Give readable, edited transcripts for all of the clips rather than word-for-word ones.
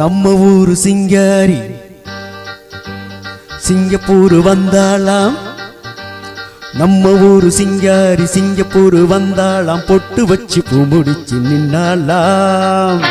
நம்ம ஊரு சிங்காரி சிங்கப்பூர் வந்தாளாம். நம்ம ஊரு சிங்காரி சிங்கப்பூர் வந்தாளாம். பொட்டு வச்சு பூ முடிச்சு நின்னாளாம்.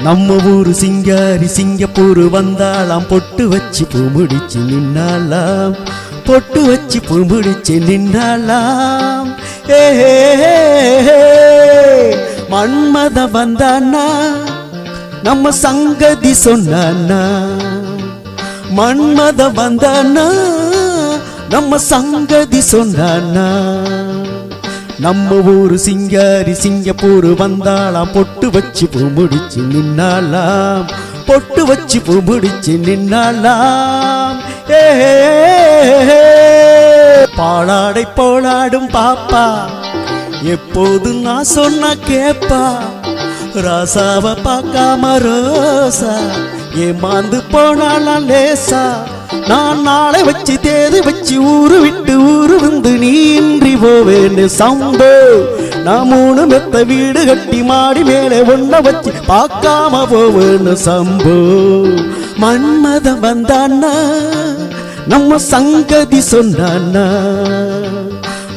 நம்ம ஊரு சிங்காரி சிங்கப்பூர் வந்தாளாம். பொட்டு வச்சு பூ முடிச்சு நின்னாளாம். பொட்டு வச்சு பூ முடிச்சு நின்னாளாம். மன்மத வந்தானா நம்ம சங்கதி சொன்னானா. மன்மத வந்தானா நம்ம சங்கதி சொன்னானா. நம்ம ஊரு சிங்காரி சிங்கப்பூர் வந்தாளாம். பொட்டு வச்சு பூ முடிச்சு நின்னாளாம். பொட்டு வச்சு பூ முடிச்சு நின்னாளாம். பாலாடை போலாடும் பாப்பா எப்போது நான் சொன்ன கேப்பா. ராசாவ பார்க்காம ரோசா ஏமாந்து போனாலாம் லேசா. நான் நாளை வச்சு தேதி வச்சு ஊரு விட்டு ஊரு வந்து நீன்றி போவேன்னு சம்போ. நான் 3 மெத்த வீடு கட்டி மாடி மேலே ஒன்ன வச்சு பார்க்காம போவேன்னு சம்போ. மன்மத வந்தானா நம்ம சங்கதி சொன்னானா.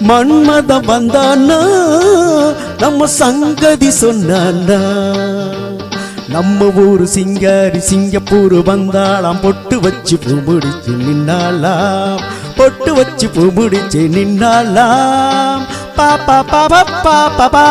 மன்மத வந்தானா நம்ம சங்கதி சொன்னானா. நம்ம ஊரு சிங்காரி சிங்கப்பூர் வந்தாளாம். பொட்டு வச்சு பூ முடிச்சு நின்னாளாம். பொட்டு வச்சு பூ முடிச்சு நின்னாளாம். பாப்பா பாப்பா பாப்பா.